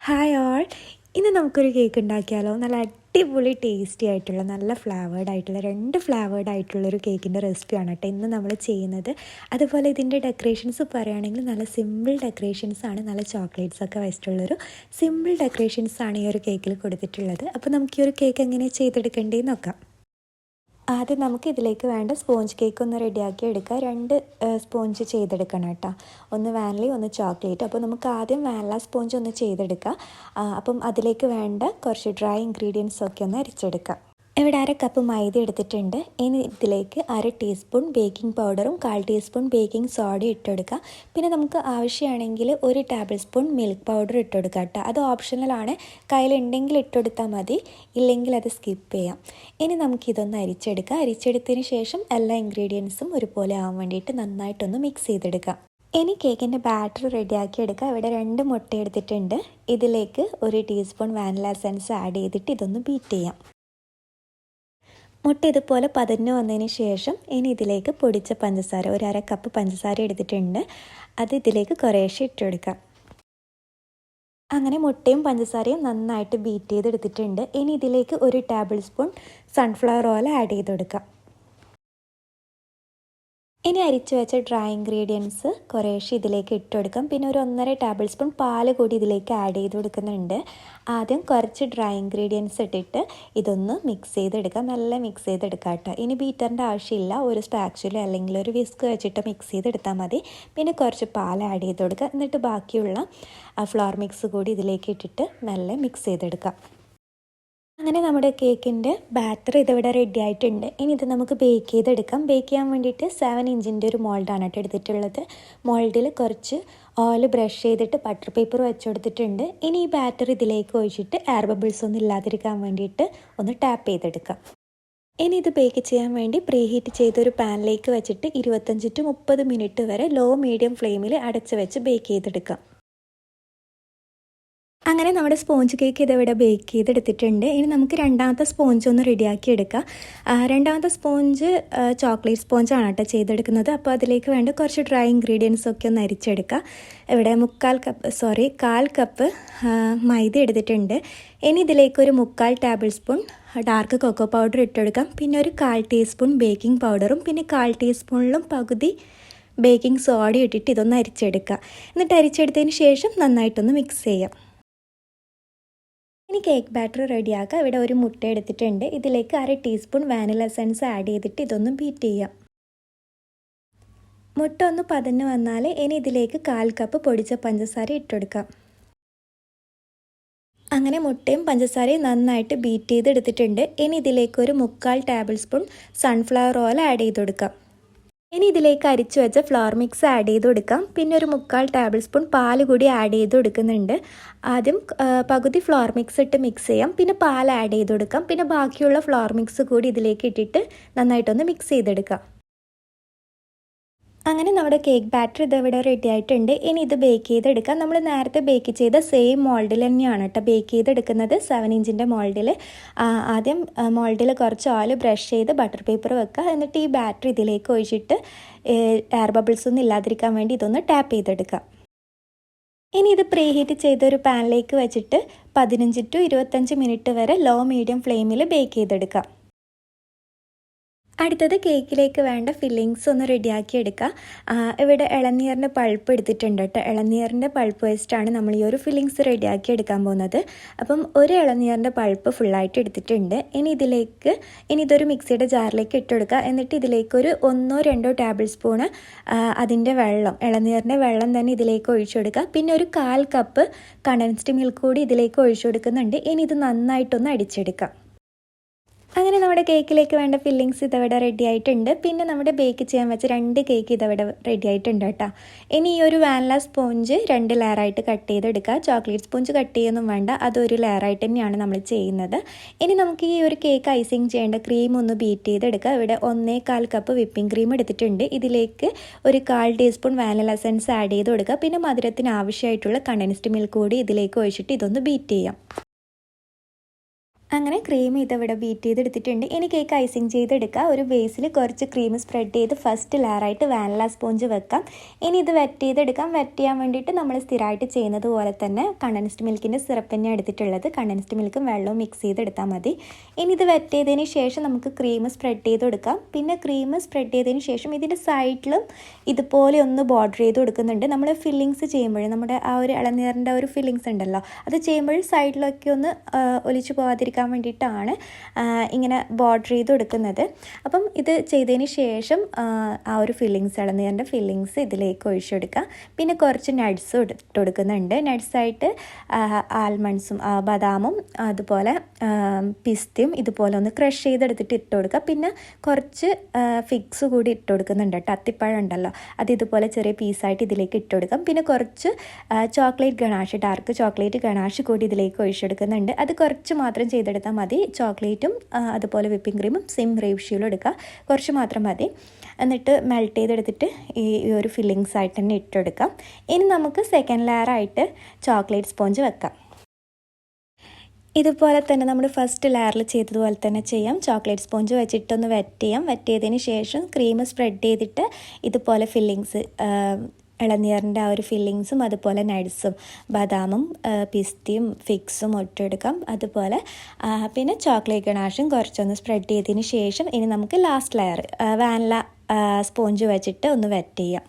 Hi all. ഇന്ന് നമുക്കൊരു cake ഉണ്ടാക്കിയാലോ? നല്ല അടിപൊളി ടേസ്റ്റി ആയിട്ടുള്ള നല്ല ഫ്ലേവേർഡ് ആയിട്ടുള്ള ഫ്ലേവേർഡ് ആയിട്ടുള്ളൊരു കേക്കിൻ്റെ റെസിപ്പിയാണ് കേട്ടോ ഇന്ന് നമ്മൾ ചെയ്യുന്നത്. അതുപോലെ ഇതിൻ്റെ ഡെക്കറേഷൻസ് പറയുകയാണെങ്കിൽ നല്ല സിമ്പിൾ ഡെക്കറേഷൻസാണ്, നല്ല ചോക്ലേറ്റ്സൊക്കെ വെച്ചിട്ടുള്ളൊരു സിമ്പിൾ ഡെക്കറേഷൻസാണ് ഈ ഒരു കേക്കിൽ കൊടുത്തിട്ടുള്ളത്. അപ്പോൾ നമുക്ക് ഈ ഒരു കേക്ക് എങ്ങനെ ചെയ്തെടുക്കേണ്ടതെന്ന് നോക്കാം. ആദ്യം നമുക്ക് ഇതിലേക്ക് വേണ്ട സ്പോഞ്ച് കേക്ക് ഒന്ന് റെഡിയാക്കി എടുക്കുക. 2 സ്പോഞ്ച് ചെയ്തെടുക്കണം കേട്ടോ. ഒന്ന് വാനിലയും ഒന്ന് ചോക്ലേറ്റ്. അപ്പോൾ നമുക്ക് ആദ്യം വാനില സ്പോഞ്ച് ഒന്ന് ചെയ്തെടുക്കാം. അപ്പം അതിലേക്ക് വേണ്ട കുറച്ച് ഡ്രൈ ഇൻഗ്രീഡിയൻസ് ഒക്കെ ഒന്ന് അരിച്ചെടുക്കാം. ഇവിടെ 1/2 കപ്പ് മൈദ എടുത്തിട്ടുണ്ട്. ഇനി ഇതിലേക്ക് 1/2 ടീസ്പൂൺ ബേക്കിംഗ് പൗഡറും 1/4 ടീസ്പൂൺ ബേക്കിംഗ് സോഡയും ഇട്ടെടുക്കുക. പിന്നെ നമുക്ക് ആവശ്യമാണെങ്കിൽ 1 ടേബിൾ സ്പൂൺ മിൽക്ക് പൗഡർ ഇട്ടെടുക്കുക കേട്ടോ. അത് ഓപ്ഷണലാണ്, കയ്യിലുണ്ടെങ്കിൽ ഇട്ടെടുത്താൽ മതി, ഇല്ലെങ്കിൽ അത് സ്കിപ്പ് ചെയ്യാം. ഇനി നമുക്കിതൊന്ന് അരിച്ചെടുക്കാം. അരിച്ചെടുത്തതിന് ശേഷം എല്ലാ ഇൻഗ്രീഡിയൻസും ഒരുപോലെ ആവാൻ വേണ്ടിയിട്ട് നന്നായിട്ടൊന്ന് മിക്സ് ചെയ്തെടുക്കാം. ഇനി കേക്കിൻ്റെ ബാറ്റർ റെഡിയാക്കി എടുക്കുക. ഇവിടെ 2 മുട്ട എടുത്തിട്ടുണ്ട്. ഇതിലേക്ക് 1 ടീസ്പൂൺ വാനില എസൻസ് ആഡ് ചെയ്തിട്ട് ഇതൊന്ന് ബീറ്റ് ചെയ്യാം. മുട്ട ഇതുപോലെ പതഞ്ഞ് വന്നതിന് ശേഷം ഇനി ഇതിലേക്ക് പൊടിച്ച പഞ്ചസാര 1/2 കപ്പ് പഞ്ചസാര എടുത്തിട്ടുണ്ട്. അത് ഇതിലേക്ക് കുറേശ്ശെ ഇട്ടെടുക്കാം. അങ്ങനെ മുട്ടയും പഞ്ചസാരയും നന്നായിട്ട് ബീറ്റ് ചെയ്തെടുത്തിട്ടുണ്ട്. ഇനി ഇതിലേക്ക് 1 table spoon sunflower oil add ചെയ്ത് കൊടുക്കാം. ഇനി അരിച്ചു വെച്ച ഡ്രൈ ഇൻഗ്രീഡിയൻസ് കുറേശ്ശെ ഇതിലേക്ക് ഇട്ട് കൊടുക്കാം. പിന്നെ ഒരു 1.5 ടേബിൾ സ്പൂൺ പാൽ കൂടി ഇതിലേക്ക് ആഡ് ചെയ്ത് കൊടുക്കുന്നുണ്ട്. ആദ്യം കുറച്ച് ഡ്രൈ ഇൻഗ്രീഡിയൻസ് ഇട്ടിട്ട് ഇതൊന്ന് മിക്സ് ചെയ്തെടുക്കാം. നല്ല മിക്സ് ചെയ്തെടുക്കാം കേട്ടോ. ഇനി ബീറ്ററിൻ്റെ ആവശ്യമില്ല, ഒരു സ്പാച്ചുല അല്ലെങ്കിൽ ഒരു വിസ്ക് വെച്ചിട്ട് മിക്സ് ചെയ്തെടുത്താൽ മതി. പിന്നെ കുറച്ച് പാൽ ആഡ് ചെയ്ത് കൊടുക്കുക. എന്നിട്ട് ബാക്കിയുള്ള ഫ്ലോർ മിക്സ് കൂടി ഇതിലേക്ക് ഇട്ടിട്ട് നല്ല മിക്സ് ചെയ്തെടുക്കാം. അങ്ങനെ നമ്മുടെ കേക്കിൻ്റെ ബാറ്റർ ഇതിവിടെ റെഡി ആയിട്ടുണ്ട്. ഇനി ഇത് നമുക്ക് ബേക്ക് ചെയ്തെടുക്കാം. ബേക്ക് ചെയ്യാൻ വേണ്ടിയിട്ട് 7 ഇഞ്ചിൻ്റെ ഒരു മോൾഡാണ് കേട്ടോ എടുത്തിട്ടുള്ളത്. മോൾഡിൽ കുറച്ച് ഓയിൽ ബ്രഷ് ചെയ്തിട്ട് ബട്ടർ പേപ്പർ വെച്ച് കൊടുത്തിട്ടുണ്ട്. ഇനി ഈ ബാറ്റർ ഇതിലേക്ക് ഒഴിച്ചിട്ട് എയർ ബബിൾസ് ഒന്നും ഇല്ലാതിരിക്കാൻ വേണ്ടിയിട്ട് ഒന്ന് ടാപ്പ് ചെയ്തെടുക്കാം. ഇനി ഇത് ബേക്ക് ചെയ്യാൻ വേണ്ടി പ്രീ ഹീറ്റ് ചെയ്തൊരു പാനിലേക്ക് വെച്ചിട്ട് 25 to 30 മിനിറ്റ് വരെ ലോ മീഡിയം ഫ്ലെയിമിൽ അടച്ച് വെച്ച് ബേക്ക് ചെയ്തെടുക്കാം. അങ്ങനെ നമ്മുടെ സ്പോഞ്ച് കേക്ക് ഇതിവിടെ ബേക്ക് ചെയ്തെടുത്തിട്ടുണ്ട്. ഇനി നമുക്ക് രണ്ടാമത്തെ സ്പോഞ്ച് ഒന്ന് റെഡിയാക്കി എടുക്കാം. രണ്ടാമത്തെ സ്പോഞ്ച് ചോക്ലേറ്റ് സ്പോഞ്ചാണ് കേട്ടോ ചെയ്തെടുക്കുന്നത്. അപ്പോൾ അതിലേക്ക് വേണ്ട കുറച്ച് ഡ്രൈ ഇൻഗ്രീഡിയൻസ് ഒക്കെ ഒന്ന് അരിച്ചെടുക്കുക. ഇവിടെ 1/4 കപ്പ് മൈദ എടുത്തിട്ടുണ്ട്. ഇനി ഇതിലേക്ക് ഒരു 1/4 tablespoon dark cocoa powder ഇട്ടെടുക്കാം. പിന്നെ ഒരു 1/4 ടീസ്പൂൺ ബേക്കിംഗ് പൗഡറും പിന്നെ 1/4 ടീസ്പൂണിലും പകുതി ബേക്കിംഗ് സോഡ ഇട്ടിട്ട് ഇതൊന്ന് അരിച്ചെടുക്കുക. എന്നിട്ട് അരിച്ചെടുത്തതിന് ശേഷം നന്നായിട്ടൊന്ന് മിക്സ് ചെയ്യാം. ഇനി കേക്ക് ബാറ്റർ റെഡിയാക്കുക. ഇവിടെ ഒരു മുട്ട എടുത്തിട്ടുണ്ട്. ഇതിലേക്ക് 1/2 ടീസ്പൂൺ വാനില എസൻസ് ആഡ് ചെയ്തിട്ട് ഇതൊന്ന് ബീറ്റ് ചെയ്യാം. മുട്ട ഒന്ന് പതഞ്ഞ് വന്നാൽ ഇനി ഇതിലേക്ക് 1/4 കപ്പ് പൊടിച്ച പഞ്ചസാര ഇട്ടെടുക്കാം. അങ്ങനെ മുട്ടയും പഞ്ചസാരയും നന്നായിട്ട് ബീറ്റ് ചെയ്തെടുത്തിട്ടുണ്ട്. ഇനി ഇതിലേക്ക് ഒരു 1/4 table spoon sunflower oil add ചെയ്ത് കൊടുക്കാം. ഇനി ഇതിലേക്ക് അരിച്ചു വെച്ച ഫ്ലോർ മിക്സ് ആഡ് ചെയ്ത് കൊടുക്കാം. പിന്നെ ഒരു 1/4 ടേബിൾ സ്പൂൺ പാൽ കൂടി ആഡ് ചെയ്ത് കൊടുക്കുന്നുണ്ട്. ആദ്യം പകുതി ഫ്ലോർ മിക്സ് ഇട്ട് മിക്സ് ചെയ്യാം. പിന്നെ പാൽ ആഡ് ചെയ്ത് കൊടുക്കാം. പിന്നെ ബാക്കിയുള്ള ഫ്ലോർ മിക്സ് കൂടി ഇതിലേക്ക് ഇട്ടിട്ട് നന്നായിട്ടൊന്ന് മിക്സ് ചെയ്തെടുക്കാം. അങ്ങനെ നമ്മുടെ കേക്ക് ബാറ്റർ ഇതിവിടെ റെഡി ആയിട്ടുണ്ട്. ഇനി ഇത് ബേക്ക് ചെയ്തെടുക്കാം. നമ്മൾ നേരത്തെ ബേക്ക് ചെയ്ത സെയിം മോൾഡിൽ തന്നെയാണ് കേട്ടോ ബേക്ക് ചെയ്തെടുക്കുന്നത്. 7 ഇഞ്ചിൻ്റെ മോൾഡിൽ ആദ്യം മോൾഡിൽ കുറച്ച് ഓയിൽ ബ്രഷ് ചെയ്ത് ബട്ടർ പേപ്പർ വെക്കുക. എന്നിട്ട് ഈ ബാറ്റർ ഇതിലേക്ക് ഒഴിച്ചിട്ട് എയർ ബബിൾസ് ഒന്നും ഇല്ലാതിരിക്കാൻ വേണ്ടി ഇതൊന്ന് ടാപ്പ് ചെയ്തെടുക്കുക. ഇനി ഇത് പ്രീ ഹീറ്റ് ചെയ്തൊരു പാനിലേക്ക് വെച്ചിട്ട് 15 to 25 മിനിറ്റ് വരെ ലോ മീഡിയം ഫ്ലെയിമിൽ ബേക്ക് ചെയ്തെടുക്കാം. അടുത്തത് കേക്കിലേക്ക് വേണ്ട ഫില്ലിങ്സ് ഒന്ന് റെഡിയാക്കി എടുക്കുക. ഇവിടെ ഇളനീറിൻ്റെ പൾപ്പ് എടുത്തിട്ടുണ്ട് കേട്ടോ. ഇളനീറിൻ്റെ പൾപ്പ് വെച്ചിട്ടാണ് നമ്മൾ ഈ ഒരു ഫില്ലിങ്സ് റെഡിയാക്കി എടുക്കാൻ പോകുന്നത്. അപ്പം ഒരു ഇളനീറിൻ്റെ പൾപ്പ് ഫുള്ളായിട്ട് എടുത്തിട്ടുണ്ട്. ഇനി ഇതൊരു മിക്സിയുടെ ജാറിലേക്ക് ഇട്ടെടുക്കുക. എന്നിട്ട് ഇതിലേക്ക് ഒരു 1-2 ടേബിൾ സ്പൂണ് അതിൻ്റെ ഇളനീറിൻ്റെ വെള്ളം തന്നെ ഇതിലേക്ക് ഒഴിച്ചു കൊടുക്കുക. പിന്നെ ഒരു 1/4 കപ്പ് കണ്ടൻസ്ഡ് മിൽക്ക് കൂടി ഇതിലേക്ക് ഒഴിച്ചു കൊടുക്കുന്നുണ്ട്. ഇനി ഇത് നന്നായിട്ടൊന്ന് അടിച്ചെടുക്കാം. അങ്ങനെ നമ്മുടെ കേക്കിലേക്ക് വേണ്ട ഫില്ലിങ്സ് ഇതവിടെ റെഡി ആയിട്ടുണ്ട്. പിന്നെ നമ്മുടെ ബേക്ക് ചെയ്യാൻ വെച്ച 2 കേക്ക് ഇതവിടെ റെഡി ആയിട്ടുണ്ട് കേട്ടോ. ഇനി ഈ ഒരു വാനില സ്പോഞ്ച് 2 ലെയറായിട്ട് കട്ട് ചെയ്തെടുക്കുക. ചോക്ലേറ്റ് സ്പോഞ്ച് കട്ട് ചെയ്യൊന്നും വേണ്ട, അതൊരു ലെയറായിട്ട് തന്നെയാണ് നമ്മൾ ചെയ്യുന്നത്. ഇനി നമുക്ക് ഈ ഒരു കേക്ക് ഐസിങ് ചെയ്യേണ്ട ക്രീം ഒന്ന് ബീറ്റ് ചെയ്തെടുക്കുക. ഇവിടെ 1/4 കപ്പ് വിപ്പിംഗ് ക്രീം എടുത്തിട്ടുണ്ട്. ഇതിലേക്ക് ഒരു 1/4 ടീസ്പൂൺ വാനില എസൻസ് ആഡ് ചെയ്ത് കൊടുക്കുക. പിന്നെ മധുരത്തിന് ആവശ്യമായിട്ടുള്ള കണ്ടൻസ്ഡ് മിൽക്ക് കൂടി ഇതിലേക്ക് ഒഴിച്ചിട്ട് ഇതൊന്ന് ബീറ്റ് ചെയ്യാം. അങ്ങനെ ക്രീം ഇതിവിടെ ബീറ്റ് ചെയ്തെടുത്തിട്ടുണ്ട്. ഇനി കേക്ക് ഐസിങ് ചെയ്തെടുക്കുക. ഒരു ബേസിൽ കുറച്ച് ക്രീം സ്പ്രെഡ് ചെയ്ത് ഫസ്റ്റ് ലെയറായിട്ട് വാനില സ്പോഞ്ച് വെക്കാം. ഇനി ഇത് വെറ്റ് ചെയ്തെടുക്കാം. വെറ്റ് ചെയ്യാൻ വേണ്ടിയിട്ട് നമ്മൾ സ്ഥിരമായിട്ട് ചെയ്യുന്നത് പോലെ തന്നെ കണ്ടൻസ്ഡ് മിൽക്കിൻ്റെ സിറപ്പ് തന്നെ എടുത്തിട്ടുള്ളത്. കണ്ടൻസ്ഡ് മിൽക്കും വെള്ളവും മിക്സ് ചെയ്തെടുത്താൽ മതി. ഇനി ഇത് വെറ്റ് ചെയ്തതിന് ശേഷം നമുക്ക് ക്രീം സ്പ്രെഡ് ചെയ്ത് കൊടുക്കാം. പിന്നെ ക്രീം സ്പ്രെഡ് ചെയ്തതിന് ശേഷം ഇതിൻ്റെ സൈഡിലും ഇതുപോലെ ഒന്ന് ബോർഡർ ചെയ്ത് കൊടുക്കുന്നുണ്ട്. നമ്മൾ ഫില്ലിങ്സ് ചെയ്യുമ്പോൾ നമ്മുടെ ആ ഒരു ഇളനീറിൻ്റെ ഒരു ഫില്ലിങ്സ് ഉണ്ടല്ലോ, അത് ചെയ്യുമ്പോൾ സൈഡിലൊക്കെ ഒന്ന് ഒലിച്ചു പോകാതിരിക്കാൻ വേണ്ടിയിട്ടാണ് ഇങ്ങനെ ബോർഡർ ചെയ്ത് കൊടുക്കുന്നത്. അപ്പം ഇത് ചെയ്തതിന് ശേഷം ആ ഒരു ഫില്ലിങ്സ് ഇളനീറിൻ്റെ ഫില്ലിങ്സ് ഇതിലേക്ക് ഒഴിച്ചെടുക്കുക. പിന്നെ കുറച്ച് നട്ട്സും ഇട്ട് കൊടുക്കുന്നുണ്ട്. നട്ട്സായിട്ട് ആൽമണ്ട്സും ബദാമും അതുപോലെ പിസ്തയും ഇതുപോലെ ഒന്ന് ക്രഷ് ചെയ്തെടുത്തിട്ട് ഇട്ട് കൊടുക്കുക. പിന്നെ കുറച്ച് ഫിഗ്സ് കൂടി ഇട്ട് കൊടുക്കുന്നുണ്ട് കേട്ടോ. അത്തിപ്പഴം ഉണ്ടല്ലോ, അത് ഇതുപോലെ ചെറിയ പീസായിട്ട് ഇതിലേക്ക് ഇട്ട് കൊടുക്കാം. പിന്നെ കുറച്ച് chocolate ganache, dark chocolate ganache കൂടി ഇതിലേക്ക് ഒഴിച്ചെടുക്കുന്നുണ്ട്. അത് കുറച്ച് മാത്രം ചെയ്തെടുത്താൽ മതി. ചോക്ലേറ്റും അതുപോലെ വിപ്പിംഗ് ക്രീമും സെയിം റേഷ്യോയിലും എടുക്കുക, കുറച്ച് മാത്രം മതി. എന്നിട്ട് മെൽറ്റ് ചെയ്തെടുത്തിട്ട് ഈ ഒരു ഫില്ലിങ്സ് ആയിട്ട് തന്നെ ഇട്ടെടുക്കാം. ഇനി നമുക്ക് സെക്കൻഡ് ലെയറായിട്ട് ചോക്ലേറ്റ് സ്പോഞ്ച് വെക്കാം. ഇതുപോലെ തന്നെ നമ്മൾ ഫസ്റ്റ് ലെയറിൽ ചെയ്തതുപോലെ തന്നെ ചെയ്യാം. ചോക്ലേറ്റ് സ്പോഞ്ച് വെച്ചിട്ടൊന്ന് വെറ്റ് ചെയ്യാം. വെറ്റ് ചെയ്തതിന് ശേഷം ക്രീം സ്പ്രെഡ് ചെയ്തിട്ട് ഇതുപോലെ ഫില്ലിങ്സ് ഇളനീറിൻ്റെ ആ ഒരു ഫില്ലിങ്സും അതുപോലെ നട്ട്സും ബദാമും പിസ്തയും ഫിഗ്സും ഇട്ടെടുക്കാം. അതുപോലെ പിന്നെ ചോക്ലേറ്റ് ഗണാഷും കുറച്ചൊന്ന് സ്പ്രെഡ് ചെയ്തതിന് ശേഷം ഇനി നമുക്ക് ലാസ്റ്റ് ലെയർ വാനില സ്പോഞ്ച് വെച്ചിട്ട് ഒന്ന് വെറ്റ് ചെയ്യാം.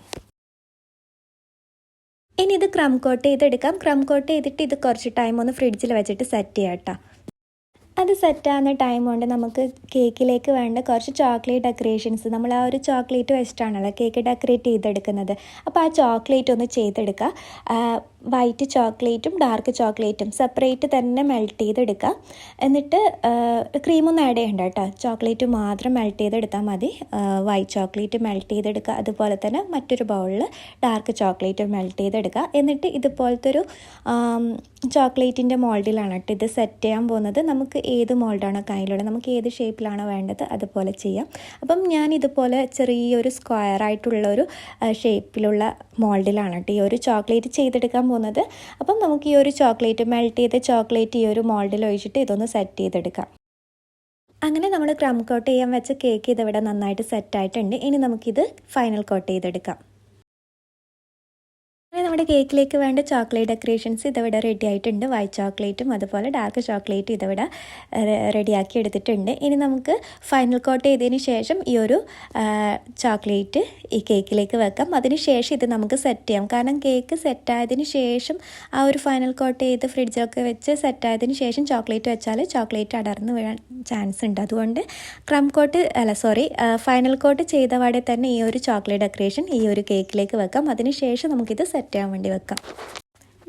ഇനി ഇത് ക്രം കോട്ട് ചെയ്തെടുക്കാം. ക്രം കോട്ട് ചെയ്തിട്ട് ഇത് കുറച്ച് ടൈം ഒന്ന് ഫ്രിഡ്ജിൽ വെച്ചിട്ട് സെറ്റ് ചെയ്യാം കേട്ടോ. അത് സെറ്റാകുന്ന ടൈം കൊണ്ട് നമുക്ക് കേക്കിലേക്ക് വേണ്ട കുറച്ച് ചോക്ലേറ്റ് ഡെക്കറേഷൻസ്, നമ്മൾ ആ ഒരു ചോക്ലേറ്റ് വെച്ചിട്ടാണല്ലോ കേക്ക് ഡെക്കറേറ്റ് ചെയ്തെടുക്കുന്നത്. അപ്പോൾ ആ ചോക്ലേറ്റ് ഒന്ന് ചെയ്തെടുക്കുക. വൈറ്റ് ചോക്ലേറ്റും ഡാർക്ക് ചോക്ലേറ്റും സെപ്പറേറ്റ് തന്നെ മെൽറ്റ് ചെയ്തെടുക്കുക. എന്നിട്ട് ക്രീമൊന്നും ആഡ് ചെയ്യണ്ട കേട്ടോ, ചോക്ലേറ്റ് മാത്രം മെൽറ്റ് ചെയ്തെടുത്താൽ മതി. വൈറ്റ് ചോക്ലേറ്റ് മെൽറ്റ് ചെയ്തെടുക്കുക. അതുപോലെ തന്നെ മറ്റൊരു ബൗളിൽ ഡാർക്ക് ചോക്ലേറ്റ് മെൽറ്റ് ചെയ്തെടുക്കുക. എന്നിട്ട് ഇതുപോലത്തെ ഒരു ചോക്ലേറ്റിൻ്റെ മോൾഡിലാണ് കേട്ടോ ഇത് സെറ്റ് ചെയ്യാൻ പോകുന്നത്. നമുക്ക് ഏത് മോൾഡാണോ കയ്യിലുള്ളത്, നമുക്ക് ഏത് ഷേപ്പിലാണോ വേണ്ടത് അതുപോലെ ചെയ്യാം. അപ്പം ഞാൻ ഇതുപോലെ ചെറിയൊരു സ്ക്വയറായിട്ടുള്ളൊരു ഷേപ്പിലുള്ള മോൾഡിലാണ് കേട്ടോ ഈ ഒരു ചോക്ലേറ്റ് ചെയ്തെടുക്കാൻ പോകുന്നത്. അപ്പം നമുക്ക് ഈ ഒരു ചോക്ലേറ്റ് മെൽറ്റ് ചെയ്ത ചോക്ലേറ്റ് ഈ ഒരു മോൾഡിൽ ഒഴിച്ചിട്ട് ഇതൊന്ന് സെറ്റ് ചെയ്തെടുക്കാം. അങ്ങനെ നമ്മൾ ക്രം കോട്ട് ചെയ്യാൻ വെച്ച കേക്ക് ഇതിവിടെ നന്നായിട്ട് സെറ്റായിട്ടുണ്ട്. ഇനി നമുക്കിത് ഫൈനൽ കോട്ട് ചെയ്തെടുക്കാം. നമ്മുടെ കേക്കിലേക്ക് വേണ്ട ചോക്ലേറ്റ് ഡെക്കറേഷൻസ് ഇതിവിടെ റെഡി ആയിട്ടുണ്ട്. വൈറ്റ് ചോക്ലേറ്റും അതുപോലെ ഡാർക്ക് ചോക്ലേറ്റും ഇതിവിടെ റെഡിയാക്കി എടുത്തിട്ടുണ്ട്. ഇനി നമുക്ക് ഫൈനൽ കോട്ട് ചെയ്തതിന് ശേഷം ഈ ഒരു ചോക്ലേറ്റ് ഈ കേക്കിലേക്ക് വെക്കാം. അതിന് ശേഷം ഇത് നമുക്ക് സെറ്റ് ചെയ്യാം. കാരണം കേക്ക് സെറ്റായതിന് ശേഷം ആ ഒരു ഫൈനൽ കോട്ട് ചെയ്ത് ഫ്രിഡ്ജൊക്കെ വെച്ച് സെറ്റായതിന് ശേഷം ചോക്ലേറ്റ് വെച്ചാൽ ചോക്ലേറ്റ് അടർന്ന് വീഴാൻ ചാൻസ് ഉണ്ട്. അതുകൊണ്ട് ഫൈനൽ കോട്ട് ചെയ്ത പാടെ തന്നെ ഈ ഒരു ചോക്ലേറ്റ് ഡെക്കറേഷൻ ഈ ഒരു കേക്കിലേക്ക് വെക്കാം. അതിന് ശേഷം നമുക്കിത് സെറ്റ് ചെയ്യാൻ വേണ്ടി വെക്കാം.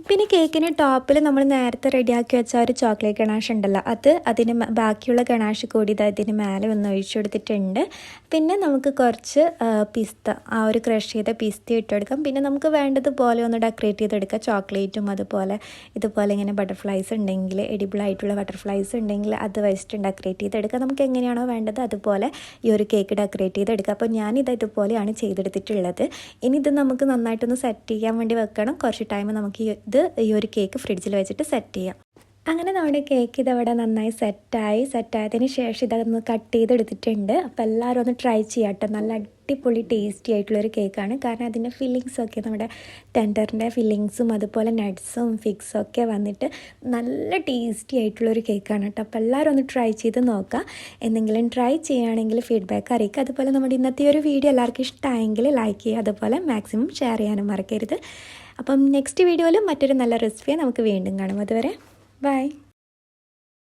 പിന്നെ കേക്കിന് ടോപ്പിൽ നമ്മൾ നേരത്തെ റെഡിയാക്കി വെച്ച ഒരു ചോക്ലേറ്റ് ഗണാഷ് ഉണ്ടല്ലോ, അതിന് ബാക്കിയുള്ള ഗണാഷ് കൂടി ഇതിന് മേലെ ഒന്ന് ഒഴിച്ചു കൊടുത്തിട്ടുണ്ട്. പിന്നെ നമുക്ക് കുറച്ച് പിസ്ത, ആ ഒരു ക്രഷ് ചെയ്ത പിസ്ത ഇട്ടെടുക്കാം. പിന്നെ നമുക്ക് വേണ്ടതുപോലെ ഒന്ന് ഡെക്കറേറ്റ് ചെയ്തെടുക്കാം. ചോക്ലേറ്റും അതുപോലെ ഇതുപോലെ ഇങ്ങനെ ബട്ടർഫ്ലൈസ് ഉണ്ടെങ്കിൽ, എഡിബിളായിട്ടുള്ള ബട്ടർഫ്ലൈസ് ഉണ്ടെങ്കിൽ അത് വെച്ചിട്ട് ഡെക്കറേറ്റ് ചെയ്തെടുക്കാം. നമുക്ക് എങ്ങനെയാണോ വേണ്ടത് അതുപോലെ ഈ ഒരു കേക്ക് ഡെക്കറേറ്റ് ചെയ്തെടുക്കാം. അപ്പോൾ ഞാനിത് ഇതുപോലെയാണ് ചെയ്തെടുത്തിട്ടുള്ളത്. ഇനി ഇത് നമുക്ക് നന്നായിട്ടൊന്ന് സെറ്റ് ചെയ്യാൻ വേണ്ടി വെക്കണം. കുറച്ച് ടൈം നമുക്ക് ഈ ഒരു കേക്ക് ഫ്രിഡ്ജിൽ വെച്ചിട്ട് സെറ്റ് ചെയ്യാം. അങ്ങനെ നമ്മുടെ കേക്ക് ഇതവിടെ നന്നായി സെറ്റായതിന് ശേഷം ഇതൊന്ന് കട്ട് ചെയ്തെടുത്തിട്ടുണ്ട്. അപ്പോൾ എല്ലാവരും ഒന്ന് ട്രൈ ചെയ്യാം കേട്ടോ. നല്ല അടിപൊളി ടേസ്റ്റി ആയിട്ടുള്ളൊരു കേക്കാണ്. കാരണം അതിൻ്റെ ഫില്ലിങ്സൊക്കെ നമ്മുടെ ടെൻഡറിൻ്റെ ഫില്ലിങ്സും അതുപോലെ നട്ട്സും ഫിഗ്സും ഒക്കെ വന്നിട്ട് നല്ല ടേസ്റ്റി ആയിട്ടുള്ളൊരു കേക്കാണ് കേട്ടോ. അപ്പോൾ എല്ലാവരും ഒന്ന് ട്രൈ ചെയ്ത് നോക്കുക. എന്തെങ്കിലും ട്രൈ ചെയ്യുകയാണെങ്കിൽ ഫീഡ്ബാക്ക് അറിയിക്കുക. അതുപോലെ നമ്മുടെ ഇന്നത്തെ ഒരു വീഡിയോ എല്ലാവർക്കും ഇഷ്ടമായെങ്കിൽ ലൈക്ക് ചെയ്യുക. അതുപോലെ മാക്സിമം ഷെയർ ചെയ്യാനും മറക്കരുത്. അപ്പം നെക്സ്റ്റ് വീഡിയോയിലും മറ്റൊരു നല്ല റെസിപ്പിയെ നമുക്ക് വീണ്ടും കാണാം. അതുവരെ ബൈ.